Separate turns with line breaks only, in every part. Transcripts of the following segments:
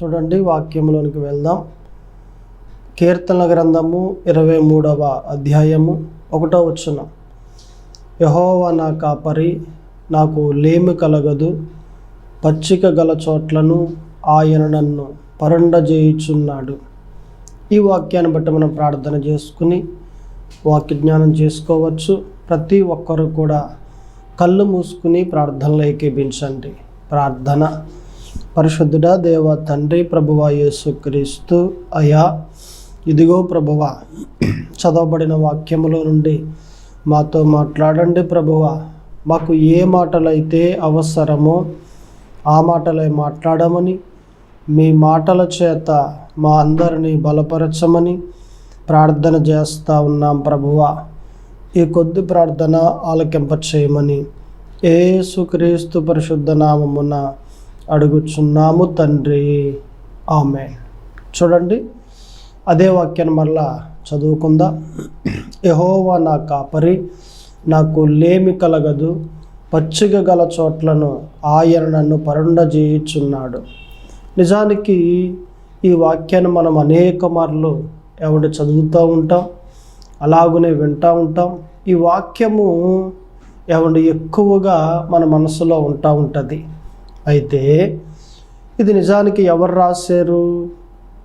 చూడండి, వాక్యంలోనికి వెళ్దాం. కీర్తనల గ్రంథము 23వ అధ్యాయము 1వ వచనం. యెహోవా నా కాపరి, నాకు లేమి కలగదు. పచ్చిక గల చోట్లను ఆయన నన్ను పరుండజేయుచున్నాడు. ఈ వాక్యాన్ని బట్టి మనం ప్రార్థన చేసుకుని వాక్య జ్ఞానం చేసుకోవచ్చు. ప్రతి ఒక్కరు కూడా కళ్ళు మూసుకుని ప్రార్థనలో ఏకీభించండి. ప్రార్థన. పరిశుద్ధుడా దేవ తండ్రి, ప్రభువా యేసుక్రీస్తు అయ్యా, ఇదిగో ప్రభువా, చదవబడిన వాక్యములో నుండి మాతో మాట్లాడండి ప్రభువా. మాకు ఏ మాటలైతే అవసరమో ఆ మాటలే మాట్లాడమని, మీ మాటల చేత మా అందరినీ బలపరచమని ప్రార్థన చేస్తూ ఉన్నాం ప్రభువా. ఈ కొద్ది ప్రార్థన ఆలకింప చేయమని యేసుక్రీస్తు పరిశుద్ధ నామమున అడుగుచున్నాము తండ్రి, ఆమేన్. చూడండి, అదే వాక్యాన్ని మరలా చదువుకుందాం. యెహోవా నా కాపరి, నాకు లేమి కలగదు. పచ్చిక గల చోట్లను ఆయన నన్ను పరుండజేయుచున్నాడు. నిజానికి ఈ వాక్యాన్ని మనం అనేక మార్లు చదువుతూ ఉంటాం, అలాగనే వింటూ ఉంటాం. ఈ వాక్యము ఎక్కువగా మన మనసులో ఉంటుంది. అయితే ఇది నిజానికి ఎవరు రాశారు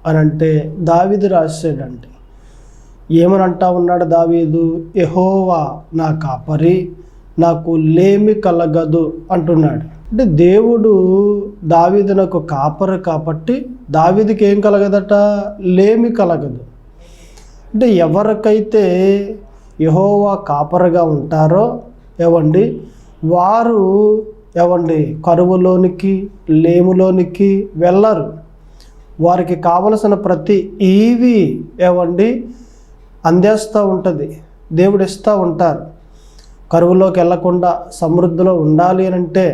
అని అంటే దావీదు రాశాడండి. ఏమని అంటా ఉన్నాడు దావీదు? యెహోవా నా కాపరి, నాకు లేమి కలగదు అంటున్నాడు. అంటే దేవుడు దావీదునకు కాపరి కాబట్టి దావీదుకి ఏం కలగదట? లేమి కలగదు. అంటే ఎవరికైతే యెహోవా కాపరిగా ఉంటారో వారు కరువులోనికి, లేములోనికి వెళ్ళరు. వారికి కావలసిన ప్రతి ఈవి అందేస్తూ ఉంటుంది, దేవుడు ఇస్తూ ఉంటారు. కరువులోకి వెళ్ళకుండా సమృద్ధిలో ఉండాలి అని అంటే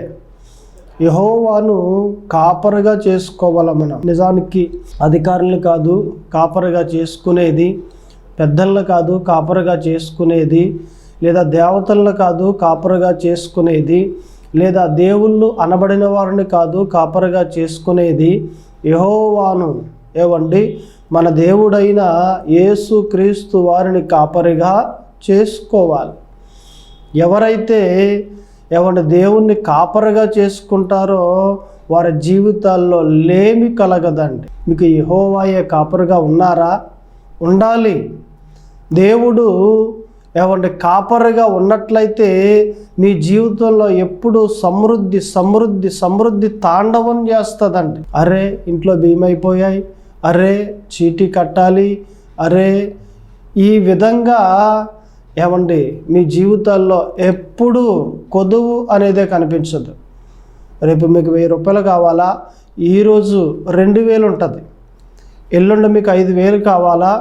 యెహోవాను కాపరిగా చేసుకోవాలి మనం. నిజానికి అధికారులు కాదు కాపరిగా చేసుకునేది, పెద్దలను కాదు కాపరిగా చేసుకునేది, లేదా దేవతలను కాదు కాపరిగా చేసుకునేది, లేదా దేవుళ్ళు అనబడిన వారిని కాదు కాపరిగా చేసుకునేది యెహోవాను మన దేవుడైన యేసుక్రీస్తు వారిని కాపరిగా చేసుకోవాలి. ఎవరైతే దేవుణ్ణి కాపరిగా చేసుకుంటారో వారి జీవితాల్లో లేమి కలగదండి. మీకు యెహోవాయే కాపరిగా ఉన్నారా? ఉండాలి. దేవుడు కాపరిగా ఉన్నట్లయితే మీ జీవితంలో ఎప్పుడు సమృద్ధి సమృద్ధి సమృద్ధి తాండవం చేస్తుందండి. అరే ఇంట్లో భీమైపోయాయి, అరే చీటీ కట్టాలి, అరే ఈ విధంగా మీ జీవితాల్లో ఎప్పుడు కొదువు అనేదే కనిపించదు. రేపు మీకు 1000 రూపాయలు కావాలా, ఈరోజు 2000 ఉంటుంది. ఎల్లుండి మీకు 5000 కావాలా,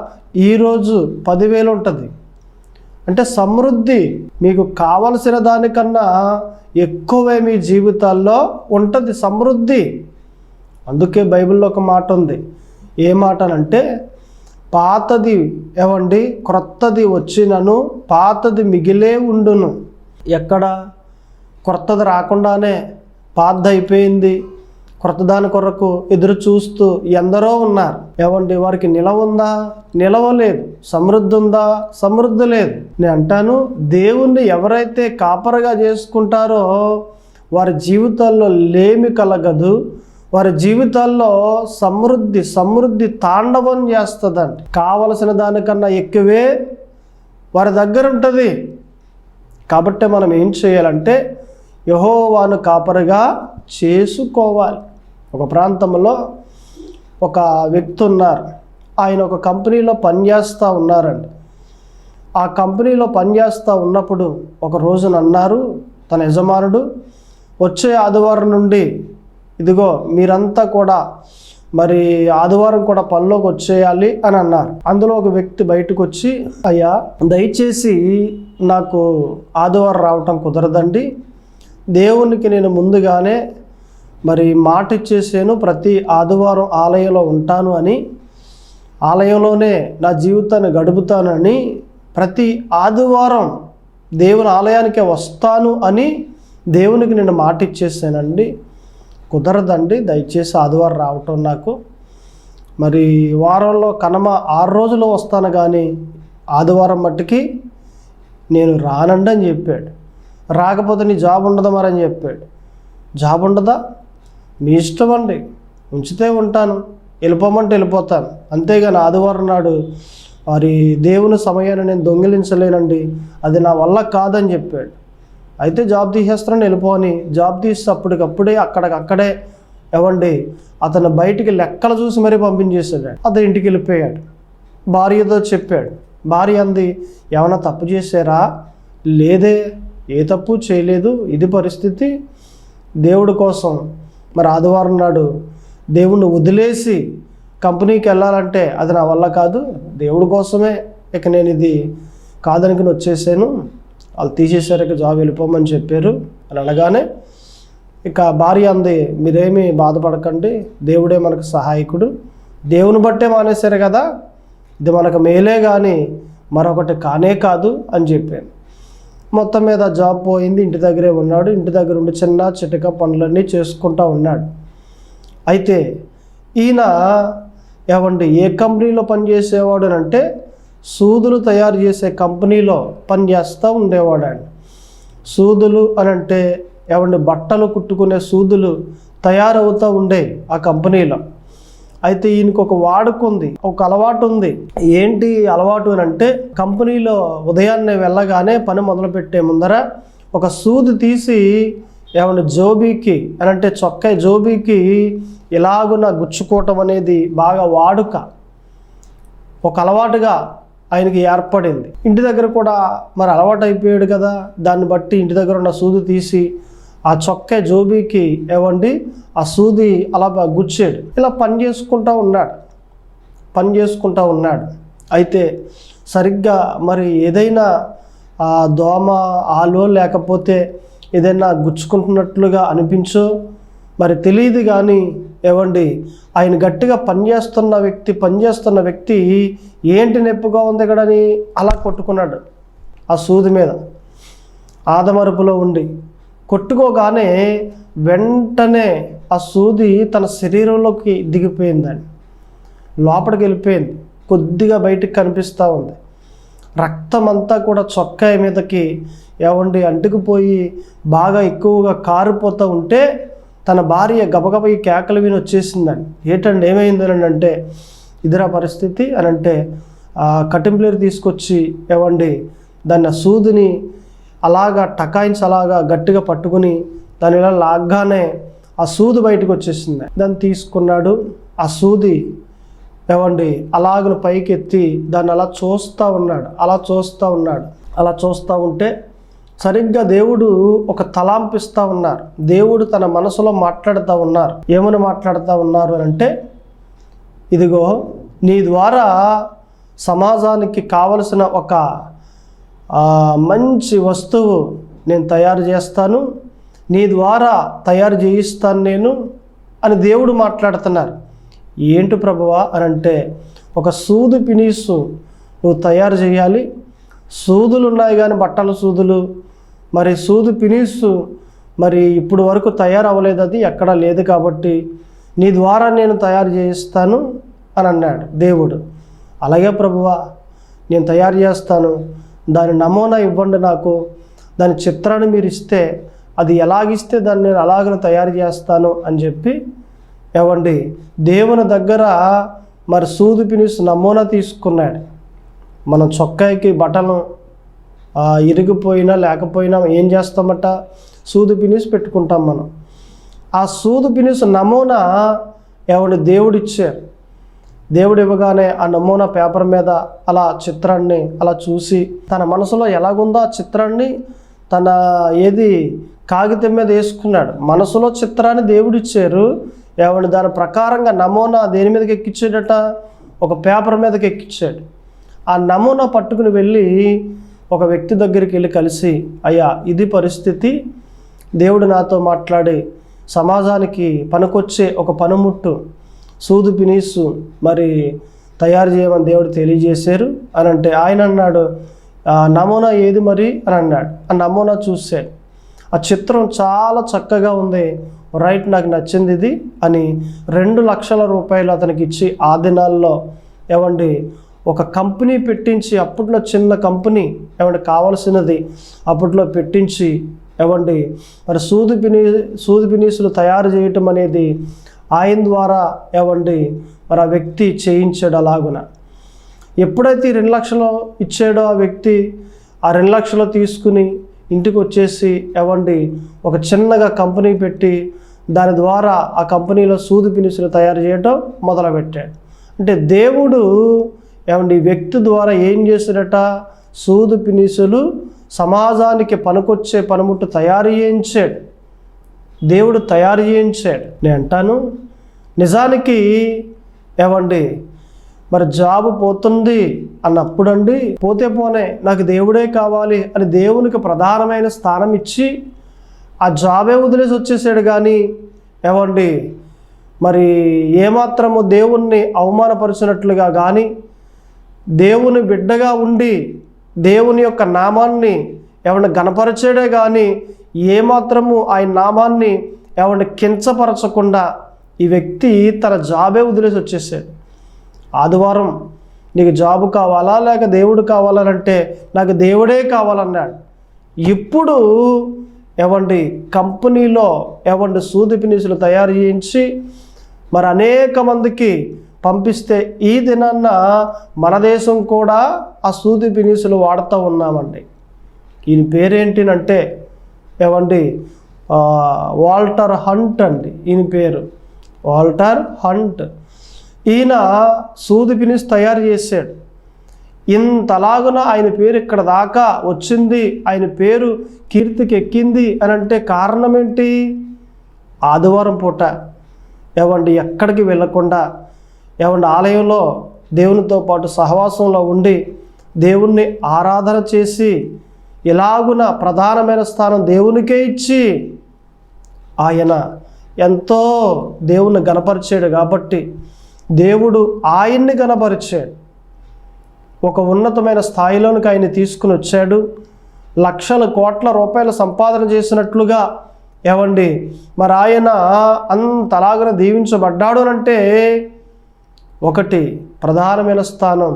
ఈరోజు 10,000 ఉంటుంది. అంటే సమృద్ధి మీకు కావలసిన దానికన్నా ఎక్కువే మీ జీవితాల్లో ఉంటుంది సమృద్ధి. అందుకే బైబిల్లో ఒక మాట ఉంది. ఏ మాట అంటే, పాతది క్రొత్తది వచ్చినను పాతది మిగిలే ఉండును. ఎక్కడ క్రొత్తది రాకుండానే పాతది అయిపోయింది, క్రొత్త దాని కొరకు ఎదురు చూస్తూ ఎందరో ఉన్నారు. వారికి నిలవ ఉందా? నిలవలేదు. సమృద్ధి ఉందా? సమృద్ధి లేదు. నేను అంటాను, దేవుణ్ణి ఎవరైతే కాపరిగా చేసుకుంటారో వారి జీవితాల్లో లేమి కలగదు. వారి జీవితాల్లో సమృద్ధి సమృద్ధి తాండవం చేస్తుందండి. కావలసిన దానికన్నా ఎక్కువే వారి దగ్గర ఉంటుంది. కాబట్టి మనం ఏం చేయాలంటే యెహోవాను కాపరిగా చేసుకోవాలి. ఒక ప్రాంతంలో ఒక వ్యక్తి ఉన్నారు. ఆయన ఒక కంపెనీలో పనిచేస్తూ ఉన్నారండి. ఆ కంపెనీలో పనిచేస్తూ ఉన్నప్పుడు ఒక రోజున అన్నారు తన యజమానుడు, వచ్చే ఆదివారం నుండి ఇదిగో మీరంతా కూడా మరి ఆదివారం కూడా పనిలోకి వచ్చేయాలి అని అన్నారు. అందులో ఒక వ్యక్తి బయటకు వచ్చి, అయ్యా దయచేసి నాకు ఆదివారం రావటం కుదరదండి, దేవునికి నేను ముందుగానే మరి మాట ఇచ్చేసాను, ప్రతి ఆదివారం ఆలయంలో ఉంటాను అని, ఆలయంలోనే నా జీవితాన్ని గడుపుతానని, ప్రతి ఆదివారం దేవుని ఆలయానికే వస్తాను అని దేవునికి నేను మాట ఇచ్చేసానండి, కుదరదండి, దయచేసి ఆదివారం రావటం నాకు మరి వారంలో కనమ 6 రోజులు వస్తాను కానీ ఆదివారం మట్టుకి నేను రానండి అని చెప్పాడు. రాకపోతే నీ జాబ్ ఉండదా మరి అని చెప్పాడు. జాబ్ ఉండదా? మీ ఇష్టం అండి, ఉంచితే ఉంటాను, వెళ్ళిపోమంటే వెళ్ళిపోతాను, అంతేగాని ఆదివారం నాడు మరి దేవుని సమయాన్ని నేను దొంగిలించలేనండి, అది నా వల్ల కాదని చెప్పాడు. అయితే జాబ్ తీసేస్తానని వెళ్ళిపోని జాబ్ తీస్తే అప్పటికప్పుడే అక్కడే ఏమండి అతను బయటికి లెక్కలు చూసి మరీ పంపించేశాడు. అతను ఇంటికి వెళ్ళిపోయాడు. భార్యతో చెప్పాడు. భార్య అంది, ఏమైనా తప్పు చేశారా? లేదే, ఏ తప్పు చేయలేదు, ఇది పరిస్థితి. దేవుడి కోసం మరి ఆదివారం నాడు దేవుణ్ణి వదిలేసి కంపెనీకి వెళ్ళాలంటే అది నా వల్ల కాదు, దేవుడి కోసమే ఇక నేను ఇది కాదనుకుని వచ్చేసాను, వాళ్ళు తీసేశారు, ఇక జాబ్ వెళ్ళిపోమని చెప్పారు అని అనగానే ఇక భార్య అంది, మీరేమీ బాధపడకండి, దేవుడే మనకు సహాయకుడు, దేవుని బట్టే మానేశారు కదా, ఇది మనకు మేలే కానీ మరొకటి కానే కాదు అని చెప్పాను. మొత్తం మీద జాబ్ పోయింది, ఇంటి దగ్గరే ఉన్నాడు. ఇంటి దగ్గర ఉండి చిన్న చిటిక పనులన్నీ చేసుకుంటూ ఉన్నాడు. అయితే ఈయన ఏమండి ఏ కంపెనీలో పనిచేసేవాడు అంటే సూదులు తయారు చేసే కంపెనీలో పనిచేస్తూ ఉండేవాడు. సూదులు అని అంటే ఏమండి బట్టలు కుట్టుకునే సూదులు తయారవుతూ ఉండే ఆ కంపెనీలో. అయితే ఈయనకు ఒక వాడుక ఉంది, ఒక అలవాటు ఉంది. ఏంటి అలవాటు అని అంటే కంపెనీలో ఉదయాన్నే వెళ్ళగానే పని మొదలుపెట్టే ముందర ఒక సూది తీసి ఏమంటే జోబీకి అని అంటే చొక్కా జోబీకి ఇలాగున గుచ్చుకోవటం అనేది బాగా వాడుక, ఒక అలవాటుగా ఆయనకి ఏర్పడింది. ఇంటి దగ్గర కూడా మరి అలవాటు అయిపోయాడు కదా, దాన్ని బట్టి ఇంటి దగ్గర ఉన్న సూది తీసి ఆ చొక్కా జోబీకి ఏమండి ఆ సూది అలా గుచ్చాడు. ఇలా పని చేసుకుంటూ ఉన్నాడు. అయితే సరిగ్గా మరి ఏదైనా దోమ ఆలో లేకపోతే ఏదైనా గుచ్చుకుంటున్నట్లుగా అనిపించో మరి తెలియదు కానీ ఏమండి ఆయన గట్టిగా పనిచేస్తున్న వ్యక్తి ఏంటి నొప్పిగా ఉంది ఇక్కడని అలా కొట్టుకున్నాడు ఆ సూది మీద. ఆదమరుపులో ఉండి కొట్టుకోగానే వెంటనే ఆ సూది తన శరీరంలోకి దిగిపోయిందండి, లోపలికి వెళ్ళిపోయింది, కొద్దిగా బయటికి కనిపిస్తూ ఉంది. రక్తం అంతా కూడా చొక్కా మీదకి ఏమండి అంటుకుపోయి బాగా ఎక్కువగా కారిపోతూ ఉంటే తన భార్య గబగబ ఈ కేకలు విని వచ్చేసిందండి. ఏంటండి ఏమైందని అంటే ఇదిరా పరిస్థితి అని అంటే కటింప్లేరు తీసుకొచ్చి ఏమండి దాన్ని సూదిని అలాగా టకాయించి అలాగా గట్టిగా పట్టుకుని దాని ఇలా లాగ్గానే ఆ సూది బయటకు వచ్చేసింది. దాన్ని తీసుకున్నాడు. ఆ సూది ఏమండి అలాగను పైకి ఎత్తి దాన్ని అలా చూస్తూ ఉంటే సరిగ్గా దేవుడు ఒక తలాంపిస్తూ ఉన్నారు. దేవుడు తన మనసులో మాట్లాడుతూ ఉన్నారు. ఏమని మాట్లాడుతూ ఉన్నారు అంటే ఇదిగో నీ ద్వారా సమాజానికి కావలసిన ఒక మంచి వస్తువు నేను తయారు చేస్తాను, నీ ద్వారా తయారు చేయిస్తాను నేను అని దేవుడు మాట్లాడుతున్నారు. ఏంటి ప్రభువా అని అంటే ఒక సూది పినీసు నువ్వు తయారు చేయాలి. సూదులు ఉన్నాయి కానీ బట్టల సూదులు, మరి సూది పినీసు మరి ఇప్పుడు వరకు తయారవ్వలేదు, అది ఎక్కడా లేదు, కాబట్టి నీ ద్వారా నేను తయారు చేయిస్తాను అని అన్నాడు దేవుడు. అలాగే ప్రభువా నేను తయారు చేస్తాను, దాని నమూనా ఇవ్వండి, నాకు దాని చిత్రాన్ని మీరు ఇస్తే అది ఎలాగిస్తే దాన్ని నేను అలాగనే తయారు చేస్తాను అని చెప్పి ఏమండి దేవుని దగ్గర మరి సూది పినిస్ నమూనా తీసుకున్నాడు. మనం చొక్కాయికి బట్టలు ఇరిగిపోయినా లేకపోయినా ఏం చేస్తామట, సూది పినిస్ పెట్టుకుంటాం మనం. ఆ సూది పినిస్ నమూనా ఏమండి దేవుడు ఇచ్చారు. దేవుడు ఇవ్వగానే ఆ నమూనా పేపర్ మీద అలా చిత్రాన్ని అలా చూసి తన మనసులో ఎలాగుందో ఆ చిత్రాన్ని తన కాగితం మీద వేసుకున్నాడు. మనసులో చిత్రాన్ని దేవుడు ఇచ్చారు. ఏమండి దాని ప్రకారంగా నమూనా దేని మీదకి ఎక్కించాడట, ఒక పేపర్ మీదకి ఎక్కించాడు. ఆ నమూనా పట్టుకుని వెళ్ళి ఒక వ్యక్తి దగ్గరికి వెళ్ళి కలిసి, అయ్యా ఇది పరిస్థితి, దేవుడు నాతో మాట్లాడి సమాజానికి పనికొచ్చే ఒక పనిముట్టు సూది పినీసు మరి తయారు చేయమని దేవుడు తెలియజేశారు అని అంటే ఆయన అన్నాడు, నమూనా ఏది మరి అని అన్నాడు. ఆ నమూనా చూశాడు. ఆ చిత్రం చాలా చక్కగా ఉంది, రైట్, నాకు నచ్చింది ఇది అని 2 లక్షల రూపాయలు అతనికి ఇచ్చి ఆ దినాల్లో ఏమండి ఒక కంపెనీ పెట్టించి, అప్పట్లో చిన్న కంపెనీ ఏమండి కావాల్సినది అప్పట్లో పెట్టించి ఏమండి మరి సూది పినీసులు తయారు చేయటం అనేది ఆయన ద్వారా ఏమండి మరి ఆ వ్యక్తి చేయించాడు. అలాగున ఎప్పుడైతే 2 లక్షలు ఇచ్చాడో ఆ వ్యక్తి ఆ 2 లక్షలు తీసుకుని ఇంటికి వచ్చేసి ఏమండి ఒక చిన్నగా కంపెనీ పెట్టి దాని ద్వారా ఆ కంపెనీలో సూది పినిసులు తయారు చేయటం మొదలుపెట్టాడు. అంటే దేవుడు ఏమండి వ్యక్తి ద్వారా ఏం చేశాడట? సూది పినిసులు సమాజానికి పనికొచ్చే పనిముట్టు తయారు చేయించాడు. దేవుడు తయారు చేయించాడు. నేను అంటాను, నిజానికి ఏమండి మరి జాబు పోతుంది అన్నప్పుడండి, పోతే పోనే నాకు దేవుడే కావాలి అని దేవునికి ప్రధానమైన స్థానం ఇచ్చి ఆ జాబే వదిలేసి వచ్చేసాడు. కానీ ఏమండి మరి ఏమాత్రము దేవుణ్ణి అవమానపరిచినట్లుగా కానీ, దేవుని బిడ్డగా ఉండి దేవుని యొక్క నామాన్ని ఏమన్నా గణపరిచాడే కానీ ఏమాత్రము ఆయన నామాన్ని ఏమన్నా కించపరచకుండా ఈ వ్యక్తి తన జాబే వదిలేసి వచ్చేసాడు. ఆదివారం నీకు జాబు కావాలా లేక దేవుడు కావాలంటే నాకు దేవుడే కావాలన్నాడు. ఇప్పుడు ఏమండి కంపెనీలో ఏమండి సూది పినిసులు తయారు చేయించి మరి అనేక మందికి పంపిస్తే ఈ దినాన్న మన దేశం కూడా ఆ సూది పినిసులు వాడుతూ ఉన్నామండి. ఈయన పేరేంటినంటే ఏమండి వాల్టర్ హంట్ అండి. ఈయన పేరు వాల్టర్ హంట్. ఈయన సూది పినిస్ తయారు చేశాడు. ఇంతలాగున ఆయన పేరు ఇక్కడ దాకా వచ్చింది, ఆయన పేరు కీర్తికి ఎక్కింది అని అంటే కారణం ఏంటి? ఆదివారం పూట ఏమండి ఎక్కడికి వెళ్ళకుండా ఏమండి ఆలయంలో దేవునితో పాటు సహవాసంలో ఉండి దేవుణ్ణి ఆరాధన చేసి ఇలాగున ప్రధానమైన స్థానం దేవునికే ఇచ్చి ఆయన ఎంతో దేవుని గణపరిచాడు. కాబట్టి దేవుడు ఆయన్ని గణపరిచాడు. ఒక ఉన్నతమైన స్థాయిలోనికి ఆయన తీసుకుని వచ్చాడు. లక్షల కోట్ల రూపాయల సంపాదన చేసినట్లుగా ఏమండి మరి ఆయన అంతలాగా దీవించబడ్డాడు అంటే ఒకటి ప్రధానమైన స్థానం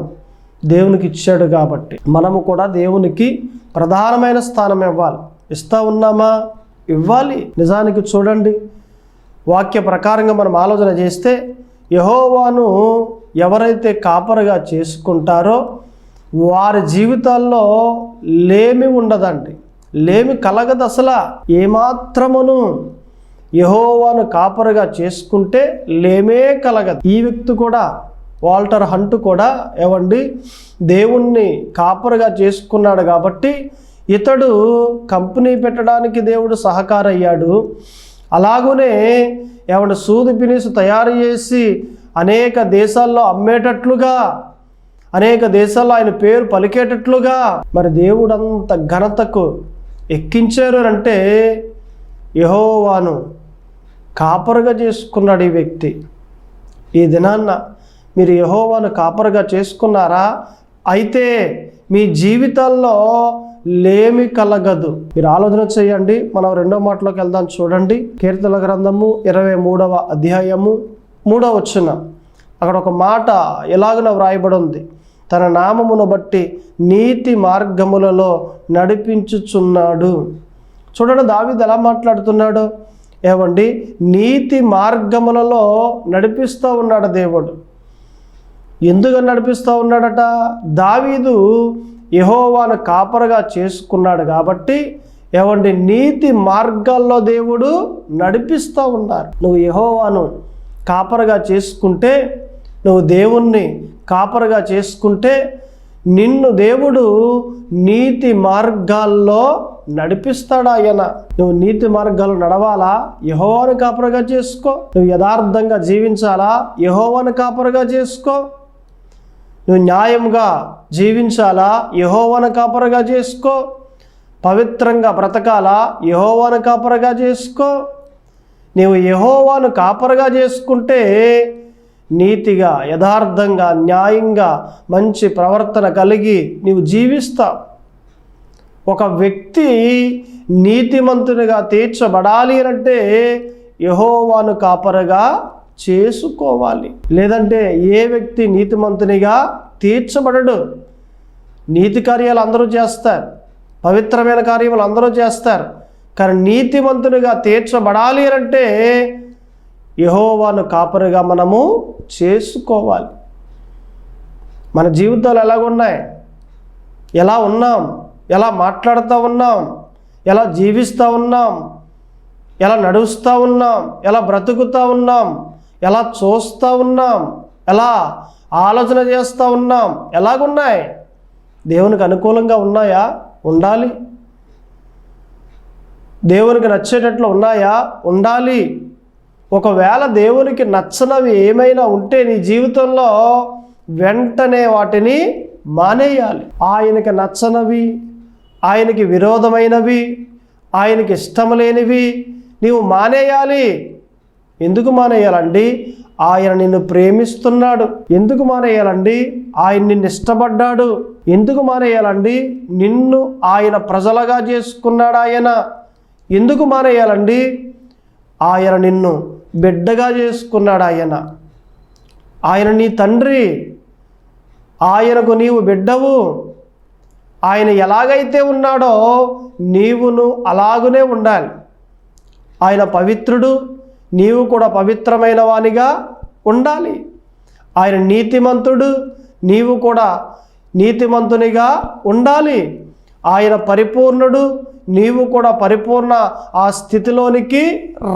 దేవునికి ఇచ్చాడు. కాబట్టి మనము కూడా దేవునికి ప్రధానమైన స్థానం ఇవ్వాలి. ఇస్తా ఉన్నామా? ఇవ్వాలి. నిజానికి చూడండి, వాక్య ప్రకారంగా మనం ఆలోచన చేస్తే యెహోవాను ఎవరైతే కాపరిగా చేసుకుంటారో వారి జీవితాల్లో లేమి ఉండదండి. లేమి కలగదు అసలు ఏమాత్రమును. యెహోవాను కాపరిగా చేసుకుంటే లేమే కలగదు. ఈ వ్యక్తి కూడా వాల్టర్ హంట్ కూడా ఏమండి దేవుణ్ణి కాపరిగా చేసుకున్నాడు. కాబట్టి ఇతడు కంపెనీ పెట్టడానికి దేవుడు సహకారయ్యాడు. అలాగునే ఏమంటే సూది పినిసు తయారు చేసి అనేక దేశాల్లో అమ్మేటట్లుగా, అనేక దేశాల్లో ఆయన పేరు పలికేటట్లుగా మరి దేవుడు అంత ఘనతకు ఎక్కించారు అంటే యెహోవాను కాపరిగా చేసుకున్నాడు ఈ వ్యక్తి. ఈ దినాన్న మీరు యెహోవాను కాపరిగా చేసుకున్నారా? అయితే మీ జీవితాల్లో లేమి కలగదు. మీరు ఆలోచన చేయండి. మనం 2వ మాటలోకి వెళ్దాం. చూడండి, కీర్తనల గ్రంథము 23వ అధ్యాయము 3వ వచనం. అక్కడ ఒక మాట ఎలాగన వ్రాయబడి ఉంది, తన నామమును బట్టి నీతి మార్గములలో నడిపించుచున్నాడు. చూడండి దావీదు ఎలా మాట్లాడుతున్నాడు. ఏమండి నీతి మార్గములలో నడిపిస్తూ ఉన్నాడు దేవుడు. ఎందుకు నడిపిస్తూ ఉన్నాడట? దావీదు యెహోవాను కాపరిగా చేసుకున్నాడు కాబట్టి ఏమండి నీతి మార్గాల్లో దేవుడు నడిపిస్తూ ఉన్నారు. నువ్వు యెహోవాను కాపరిగా చేసుకుంటే, నువ్వు దేవుణ్ణి కాపరిగా చేసుకుంటే నిన్ను దేవుడు నీతి మార్గాల్లో నడిపిస్తాడు ఆయన. నువ్వు నీతి మార్గాలు నడవాలా? యెహోవాను కాపరిగా చేసుకో. నువ్వు యథార్థంగా జీవించాలా? యెహోవాను కాపరిగా చేసుకో. నువ్వు న్యాయంగా జీవించాలా? యెహోవాను కాపరిగా చేసుకో. పవిత్రంగా బ్రతకాలా? యెహోవాను కాపరిగా చేసుకో. నీవు యెహోవాను కాపరిగా చేసుకుంటే నీతిగా, యథార్థంగా, న్యాయంగా, మంచి ప్రవర్తన కలిగి నీవు జీవిస్తావు. ఒక వ్యక్తి నీతిమంతునిగా తీర్చబడాలి అంటే యెహోవాను కాపరిగా చేసుకోవాలి. లేదంటే ఏ వ్యక్తి నీతిమంతునిగా తీర్చబడడు. నీతి కార్యాలు అందరూ చేస్తారు, పవిత్రమైన కార్యములు అందరూ చేస్తారు, కానీ నీతిమంతునిగా తీర్చబడాలి అంటే యెహోవాను కాపరిగా మనము చేసుకోవాలి. మన జీవితాలు ఎలాగున్నాయి, ఎలా ఉన్నాం, ఎలా మాట్లాడుతూ ఉన్నాం, ఎలా జీవిస్తూ ఉన్నాం, ఎలా నడుస్తూ ఉన్నాం, ఎలా బ్రతుకుతూ ఉన్నాం, ఎలా చూస్తూ ఉన్నాం, ఎలా ఆలోచన చేస్తూ ఉన్నాం, ఎలాగున్నాయి? దేవునికి అనుకూలంగా ఉన్నాయా? ఉండాలి. దేవునికి నచ్చేటట్లు ఉన్నాయా? ఉండాలి. ఒకవేళ దేవునికి నచ్చనవి ఏమైనా ఉంటే నీ జీవితంలో వెంటనే వాటిని మానేయాలి. ఆయనకి నచ్చనవి, ఆయనకి విరోధమైనవి, ఆయనకి ఇష్టం లేనివి నీవు మానేయాలి. ఎందుకు మానేయాలండి? ఆయన నిన్ను ప్రేమిస్తున్నాడు. ఎందుకు మానేయాలండి? ఆయన నిన్ను ఇష్టపడ్డాడు. ఎందుకు మానేయాలండి? నిన్ను ఆయన ప్రజలుగా చేసుకున్నాడు ఆయన. ఎందుకు మానేయాలండి? ఆయన నిన్ను బిడ్డగా చేసుకున్నాడు ఆయన. ఆయన నీ తండ్రి, ఆయనకు నీవు బిడ్డవు. ఆయన ఎలాగైతే ఉన్నాడో నీవును అలాగునే ఉండాలి. ఆయన పవిత్రుడు, నీవు కూడా పవిత్రమైన వానిగా ఉండాలి. ఆయన నీతిమంతుడు, నీవు కూడా నీతిమంతునిగా ఉండాలి. ఆయన పరిపూర్ణుడు, నీవు కూడా పరిపూర్ణ ఆ స్థితిలోనికి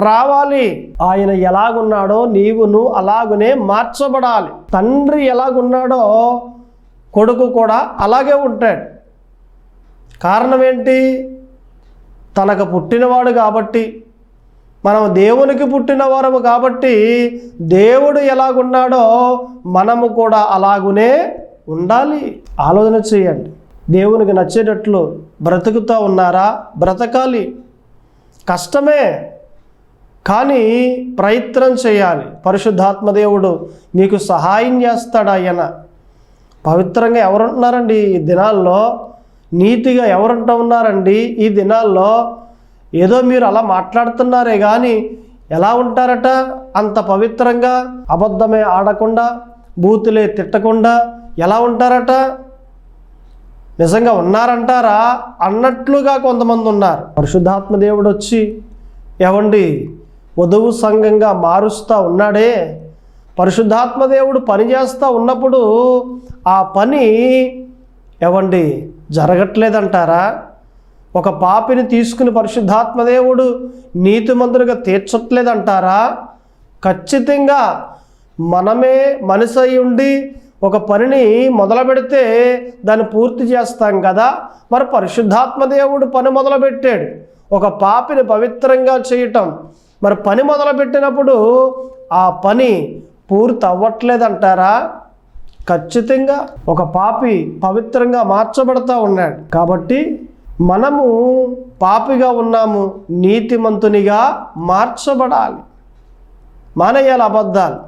రావాలి. ఆయన ఎలాగున్నాడో నీవును అలాగునే మార్చబడాలి. తండ్రి ఎలాగున్నాడో కొడుకు కూడా అలాగే ఉంటాడు. కారణం ఏంటి? తనకు పుట్టినవాడు కాబట్టి, మనం దేవునికి పుట్టిన వారము కాబట్టి దేవుడు ఎలాగున్నాడో మనము కూడా అలాగునే ఉండాలి. ఆలోచన చేయండి. దేవునికి నచ్చేటట్లు బ్రతుకుతూ ఉన్నారా? బ్రతకాలి. కష్టమే, కానీ ప్రయత్నం చేయాలి. పరిశుద్ధాత్మ దేవుడు మీకు సహాయం చేస్తాడు. ఆయన పవిత్రంగా ఎవరుంటున్నారండి ఈ దినాల్లో? నీతిగా ఎవరుంటూ ఉన్నారండి ఈ దినాల్లో? ఏదో మీరు అలా మాట్లాడుతున్నారే కానీ ఎలా ఉంటారట? అంత పవిత్రంగా, అబద్ధమే ఆడకుండా, బూతులే తిట్టకుండా ఎలా ఉంటారట? నిజంగా ఉన్నారంటారా? అన్నట్లుగా కొంతమంది ఉన్నారు. పరిశుద్ధాత్మ దేవుడు వచ్చి ఏవండి వధువు సంఘంగా మారుస్తూ ఉన్నాడే. పరిశుద్ధాత్మ దేవుడు పని చేస్తూ ఉన్నప్పుడు ఆ పని ఏవండి జరగట్లేదంటారా? ఒక పాపిని తీసుకుని పరిశుద్ధాత్మదేవుడు నీతిమంతులుగా తీర్చట్లేదంటారా? ఖచ్చితంగా మనమే మనిషి అయి ఉండి ఒక పనిని మొదలు పెడితే దాన్ని పూర్తి చేస్తాం కదా. మరి పరిశుద్ధాత్మదేవుడు పని మొదలుపెట్టాడు, ఒక పాపిని పవిత్రంగా చేయటం. మరి పని మొదలుపెట్టినప్పుడు ఆ పని పూర్తి అవ్వట్లేదంటారా? ఖచ్చితంగా ఒక పాపి పవిత్రంగా మార్చబడతా ఉన్నాడు. కాబట్టి మనము పాపిగా ఉన్నాము, నీతిమంతునిగా మార్చబడాలి. మానేయాలి అబద్ధాలు,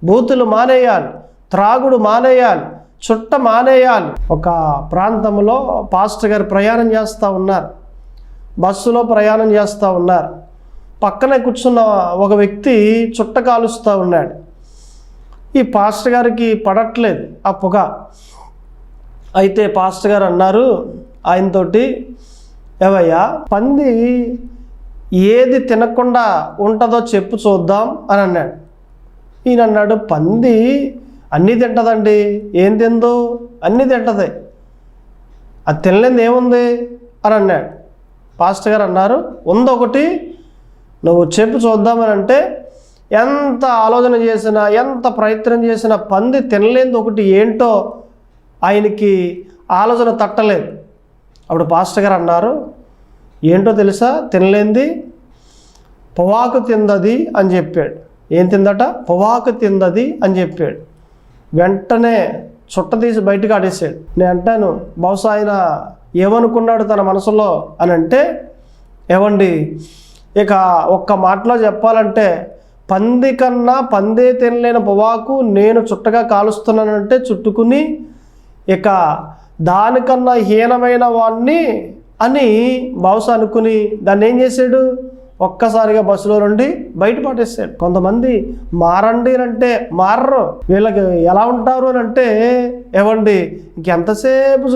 బూతులు మానేయాలి, త్రాగుడు మానేయాలి, చుట్ట మానేయాలి. ఒక ప్రాంతంలో పాస్టర్ గారు ప్రయాణం చేస్తూ ఉన్నారు. బస్సులో ప్రయాణం చేస్తూ ఉన్నారు. పక్కనే కూర్చున్న ఒక వ్యక్తి చుట్ట కాలుస్తూ ఉన్నాడు. ఈ పాస్టర్ గారికి పడట్లేదు ఆ పొగ. అయితే పాస్టర్ గారు అన్నారు ఆయనతోటి, ఏవయ్యా పంది ఏది తినకుండా ఉంటుందో చెప్పు చూద్దాం అని అన్నాడు. ఈయన అన్నాడు, పంది అన్నీ తింటుందండి. ఏం తిందో? అన్నీ తింటుంది, అది తినలేంది ఏముంది అని అన్నాడు. పాస్టర్ గారు అన్నారు, ఉందొకటి, నువ్వు చెప్పు చూద్దామని అంటే ఎంత ఆలోచన చేసినా ఎంత ప్రయత్నం చేసినా పంది తినలేంది ఒకటి ఏంటో ఆయనకి ఆలోచన తట్టలేదు. అప్పుడు పాస్టర్ గారు అన్నారు, ఏంటో తెలుసా తినలేంది? పొవాకు తిందది అని చెప్పాడు. ఏం తిందట? పొవాకు తిందది అని చెప్పాడు. వెంటనే చుట్ట తీసి బయటకు ఆడేసాడు. నేను అంటాను, బహుశా ఆయన ఏమనుకున్నాడు తన మనసులో అని అంటే, ఏవండి ఇక ఒక్క మాటలో చెప్పాలంటే పంది కన్నా పందే తినలేని పొవాకు నేను చుట్టగా కాలుస్తున్నానంటే చుట్టుకుని ఇక దానికన్నా హీనమైన వాడిని అని బహుశా అనుకుని దాన్ని ఏం చేశాడు? ఒక్కసారిగా బస్సులో నుండి బయట పడేసాడు. కొంతమంది మారండి అంటే మారరు. వీళ్ళకి ఎలా ఉంటారు అని అంటే ఏమండి ఎంతసేపు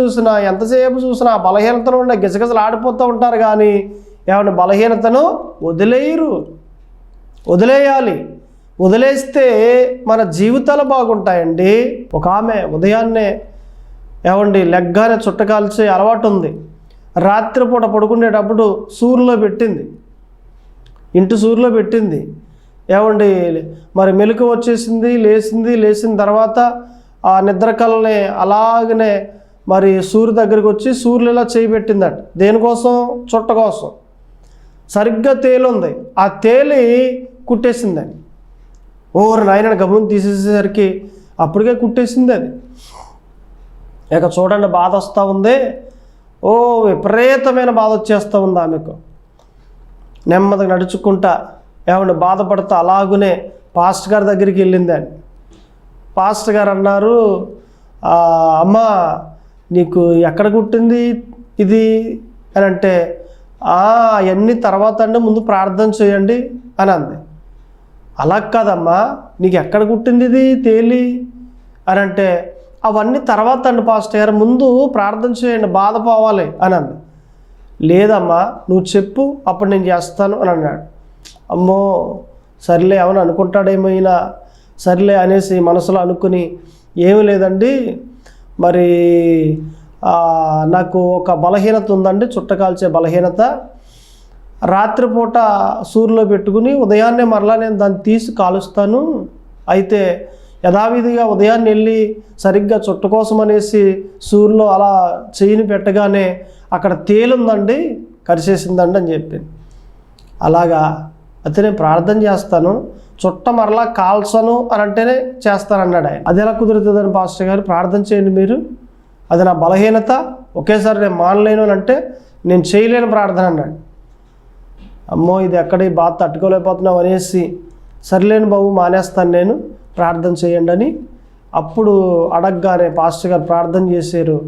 చూసినా బలహీనతను ఉండే గిజగిజలు ఆడిపోతూ ఉంటారు, కానీ ఏమండి బలహీనతను వదిలేయాలి. వదిలేస్తే మన జీవితాలు బాగుంటాయండి. ఒక ఆమె ఉదయాన్నే ఏమండి లెగ్గానే చుట్ట కాల్చే అలవాటు ఉంది. రాత్రిపూట పడుకునేటప్పుడు సూర్యులో పెట్టింది, ఇంటి సూర్యులో పెట్టింది. ఏమండి మరి మెలకు వచ్చేసింది, లేచిన తర్వాత ఆ నిద్ర కళ్ళని అలాగనే మరి సూర్యు దగ్గరికి వచ్చి సూర్యులు ఇలా చేయి పెట్టిందట. దేనికోసం? చుట్ట కోసం. సరిగ్గా తేలు ఉంది, ఆ తేలి కుట్టేసిందని. ఓరు నాయన గమనం తీసేసేసరికి అప్పటికే కుట్టేసింది అది. ఇక చూడండి, బాధ వస్తూ ఉంది. విపరీతమైన బాధ వచ్చేస్తూ ఉంది ఆమెకు. నెమ్మదిగా నడుచుకుంటా ఏమండి బాధపడతా అలాగునే పాస్టర్ గారి దగ్గరికి వెళ్ళిందని. పాస్టర్ గారు అన్నారు, అమ్మా నీకు ఎక్కడ కుట్టింది ఇది అని అంటే, అవన్నీ తర్వాత అండి, ముందు ప్రార్థన చేయండి అని అంది. అలా కాదమ్మా, నీకు ఎక్కడ కుట్టింది ఇది తేలి అని అంటే, అవన్నీ తర్వాత అండి పాస్టర్ గారు, ముందు ప్రార్థన చేయండి, బాధపోవాలి అని అంది. లేదమ్మా నువ్వు చెప్పు, అప్పుడు నేను చేస్తాను అని అన్నాడు. అమ్మో సర్లే ఏమని అనుకుంటాడేమో ఈయన, సర్లే అనేసి మనసులో అనుకుని, ఏమీ లేదండి మరి నాకు ఒక బలహీనత ఉందండి, చుట్టకాల్చే బలహీనత. రాత్రిపూట సూర్యులో పెట్టుకుని ఉదయాన్నే మరలా నేను దాన్ని తీసి కాలుస్తాను. అయితే యథావిధిగా ఉదయాన్నే వెళ్ళి సరిగ్గా చుట్ట కోసం అనేసి సూర్యులో అలా చెయ్యిని పెట్టగానే అక్కడ తేలుందండి, కరిచేసిందండి అని చెప్పింది. అలాగా అయితే నేను ప్రార్థన చేస్తాను, చుట్ట మరలా కాల్చను అని అంటేనే చేస్తానన్నాడు ఆయన. అది ఎలా కుదురుతుందని పాస్టర్ గారు, ప్రార్థన చేయండి మీరు, అది నా బలహీనత, ఒకేసారి నేను మానలేను అని అంటే నేను చేయలేని ప్రార్థన అన్నాడు. అమ్మో ఇది ఎక్కడ ఈ బాధ తట్టుకోలేకపోతున్నావు అనేసి, సరిలేని బాబు మానేస్తాను నేను, ప్రార్థన చేయండి అని అప్పుడు అడగగానే పాస్టర్ గారు ప్రార్థన చేశారు.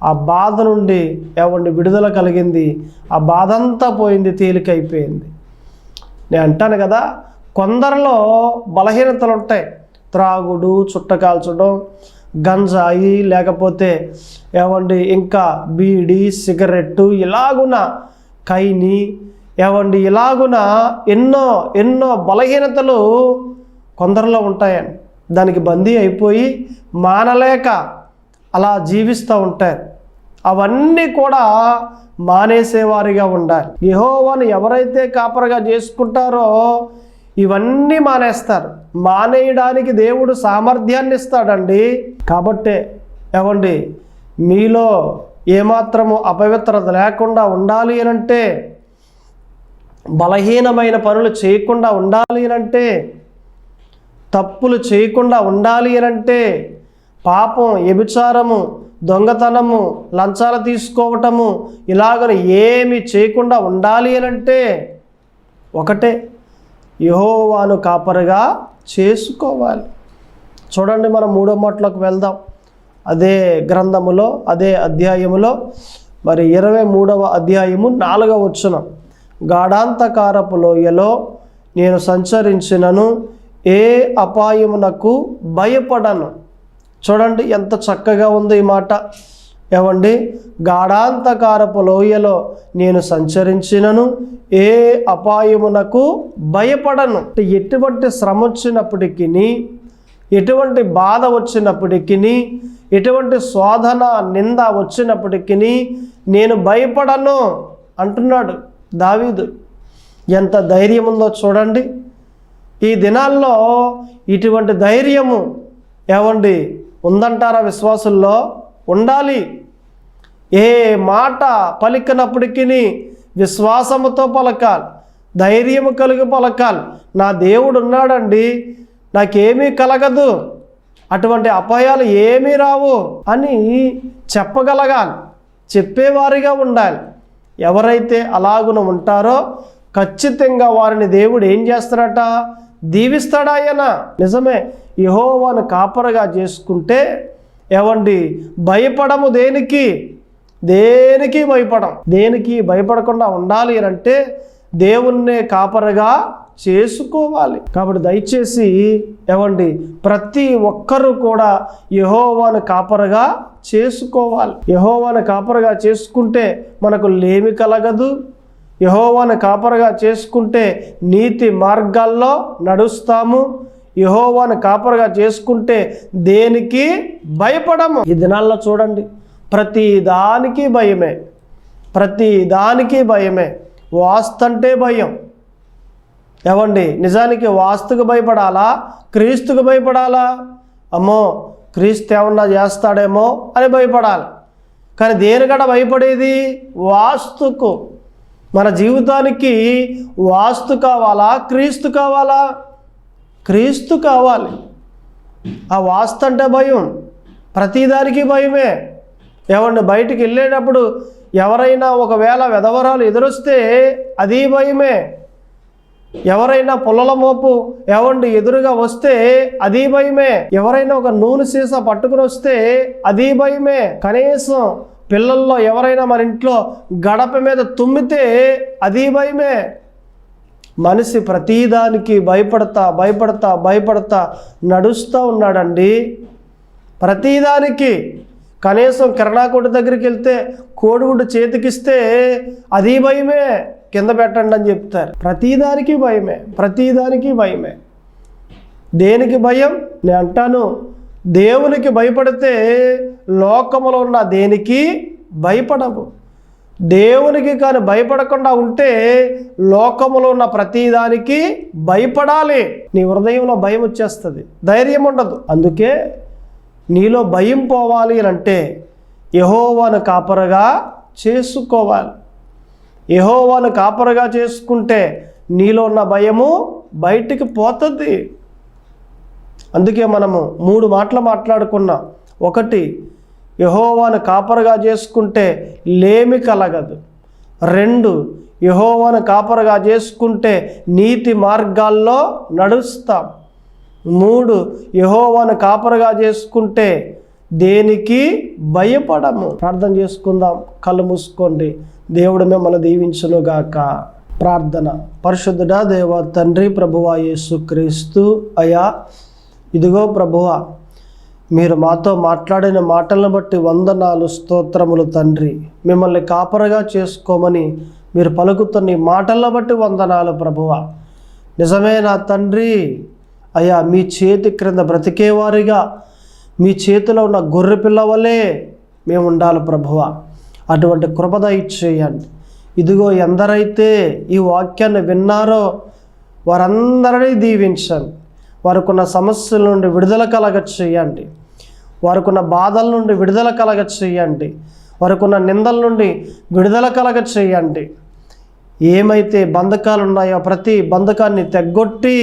ఆ బాధ నుండి ఏమండి విడుదల కలిగింది, ఆ బాధ అంతా పోయింది, తేలికైపోయింది. నేను అంటాను కదా, కొందరిలో బలహీనతలు ఉంటాయి. త్రాగుడు, చుట్ట కాల్చడం, గంజాయి, లేకపోతే ఏమండి ఇంకా బీడి, సిగరెట్టు, ఇలాగున కైని, ఏమండి ఇలాగున ఎన్నో బలహీనతలు కొందరిలో ఉంటాయండి. దానికి బందీ అయిపోయి మానలేక అలా జీవిస్తూ ఉంటారు. అవన్నీ కూడా మానేసేవారిగా ఉండాలి. యెహోవాను ఎవరైతే కాపరిగా చేసుకుంటారో ఇవన్నీ మానేస్తారు. మానేయడానికి దేవుడు సామర్థ్యాన్ని ఇస్తాడండి. కాబట్టే ఏమండి మీలో ఏమాత్రము అపవిత్రత లేకుండా ఉండాలి అనంటే, బలహీనమైన పనులు చేయకుండా ఉండాలి అనంటే, తప్పులు చేయకుండా ఉండాలి అనంటే, పాపం, వ్యభిచారము, దొంగతనము, లంచాలు తీసుకోవటము ఇలాగ ఏమి చేయకుండా ఉండాలి అనంటే ఒకటే, యెహోవాను కాపరిగా చేసుకోవాలి. చూడండి, మనం 3వ మాటలోకి వెళ్దాం. అదే గ్రంథములో, అదే అధ్యాయములో మరి 23వ అధ్యాయము 4వ వచనం, గాఢాంధకారపు లోయలో నేను సంచరించినను ఏ అపాయమునకు భయపడను. చూడండి ఎంత చక్కగా ఉంది ఈ మాట. ఏమండి, గాఢాంధకారపు లోయలో నేను సంచరించినను ఏ అపాయమునకు భయపడను. ఎటువంటి శ్రమ వచ్చినప్పటికీ, ఎటువంటి బాధ వచ్చినప్పటికీ, ఎటువంటి శోధన, నింద వచ్చినప్పటికీ నేను భయపడను అంటున్నాడు దావీదు. ఎంత ధైర్యం ఉందో చూడండి. ఈ దినాల్లో ఇటువంటి ధైర్యము ఏమండి ఉందంటారా? విశ్వాసుల్లో ఉండాలి. ఏ మాట పలికినప్పటికీ విశ్వాసముతో పలకాలి, ధైర్యము కలిగి పలకాలి. నా దేవుడు ఉన్నాడండి, నాకేమీ కలగదు, అటువంటి అపాయాలు ఏమీ రావు అని చెప్పగలగాలి, చెప్పేవారిగా ఉండాలి. ఎవరైతే అలాగున ఉంటారో ఖచ్చితంగా వారిని దేవుడు ఏం చేస్తాడట? దీవిస్తాడాయన. నిజమే, యెహోవాను కాపరిగా చేసుకుంటే ఏమండి భయపడము. దేనికి భయపడం. దేనికి భయపడకుండా ఉండాలి అంటే దేవుణ్ణే కాపరిగా చేసుకోవాలి. కాబట్టి దయచేసి ఏమండి, ప్రతి ఒక్కరూ కూడా యెహోవాను కాపరిగా చేసుకోవాలి. యెహోవాను కాపరిగా చేసుకుంటే మనకు లేమి కలగదు. యెహోవాను కాపరిగా చేసుకుంటే నీతి మార్గాల్లో నడుస్తాము. యెహోవాను కాపరిగా చేసుకుంటే దేనికి భయపడము. ఈ దినాల్లో చూడండి, ప్రతి దానికి భయమే, ప్రతి దానికి భయమే. వాస్తు అంటే భయం. ఏమండి, నిజానికి వాస్తుకు భయపడాలా, క్రీస్తుకు భయపడాలా? అమ్మో, క్రీస్తు ఏమన్నా చేస్తాడేమో అని భయపడాలి. కానీ దేనికడ భయపడేది? వాస్తుకు. మన జీవితానికి వాస్తు కావాలా, క్రీస్తు కావాలా? క్రీస్తు కావాలి. ఆ వాస్తు అంటే భయం, ప్రతిదానికి భయమే. ఏమండి, బయటికి వెళ్ళేటప్పుడు ఎవరైనా ఒకవేళ వెధవరాలు ఎదురొస్తే అది భయమే. ఎవరైనా పుల్లల మోపు ఏమండి ఎదురుగా వస్తే అది భయమే. ఎవరైనా ఒక నూనె సీసా పట్టుకుని వస్తే అది భయమే. కనీసం పిల్లల్లో ఎవరైనా మన ఇంట్లో గడప మీద తుమ్మితే అది భయమే. మనిషి ప్రతిదానికి భయపడతా నడుస్తూ ఉన్నాడండి. ప్రతిదానికి. కనీసం కిరాణా కొట్టు దగ్గరికి వెళ్తే కోడిగుడ్డు చేతికిస్తే అది భయమే, కింద పెట్టండి అని చెప్తారు. ప్రతిదానికి భయమే, ప్రతిదానికి భయమే. దేనికి భయం? నేను అంటాను, దేవునికి భయపడితే లోకములో ఉన్న దేనికి భయపడవు. దేవునికి కానీ భయపడకుండా ఉంటే లోకములో ఉన్న ప్రతిదానికి భయపడాలి. నీ హృదయంలో భయం వచ్చేస్తుంది, ధైర్యం ఉండదు. అందుకే నీలో భయం పోవాలి అంటే యెహోవాను కాపరిగా చేసుకోవాలి. యెహోవాను కాపరిగా చేసుకుంటే నీలో ఉన్న భయము బయటికి పోతుంది. అందుకే మనము 3 మాటలు మాట్లాడుకున్నాం. 1, యెహోవాను కాపరిగా చేసుకుంటే లేమి కలగదు. 2, యెహోవాను కాపరిగా చేసుకుంటే నీతి మార్గాల్లో నడుస్తాం. 3, యెహోవాను కాపరిగా చేసుకుంటే దేనికి భయపడము. ప్రార్థన చేసుకుందాం. కళ్ళు మూసుకోండి. దేవుడు మిమ్మల్ని దీవించునుగాక. ప్రార్థన. పరిశుద్ధుడా దేవ తండ్రి, ప్రభువా యేసుక్రీస్తు అయ్యా, ఇదిగో ప్రభువా, మీరు మాతో మాట్లాడిన మాటలను బట్టి వందనాలు, స్తోత్రములు తండ్రి. మిమ్మల్ని కాపరిగా చేసుకోమని మీరు పలుకుతున్న ఈ మాటలను బట్టి వందనాలు ప్రభువా. నిజమే నా తండ్రి. అయ్యా, మీ చేతి క్రింద బ్రతికేవారిగా మీ చేతిలో ఉన్న గొర్రె పిల్ల వలె మేము ఉండాలి ప్రభువా. అటువంటి కృప దయచేయండి. ఇదిగో ఎందరైతే ఈ వాక్యాన్ని విన్నారో వారందరినీ దీవించండి. వారికున్న సమస్యల నుండి విడుదల కలగ చేయండి. వారికున్న బాధల నుండి విడుదల కలగ చేయండి. వారికున్న నిందల నుండి విడుదల కలగ చేయండి. ఏమైతే బంధకాలు ఉన్నాయో ప్రతి బంధకాన్ని తెగ్గొట్టి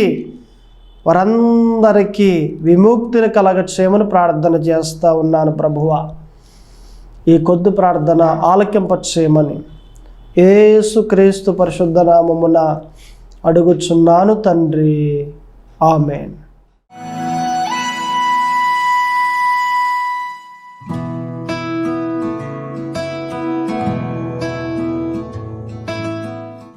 వారందరికీ విముక్తిని కలగ చేయమని ప్రార్థన చేస్తూ ఉన్నాను ప్రభువా. ఈ కొద్ది ప్రార్థన ఆలకింప చేయమని యేసుక్రీస్తు పరిశుద్ధ నామమున అడుగుచున్నాను తండ్రి. ఆమేన్.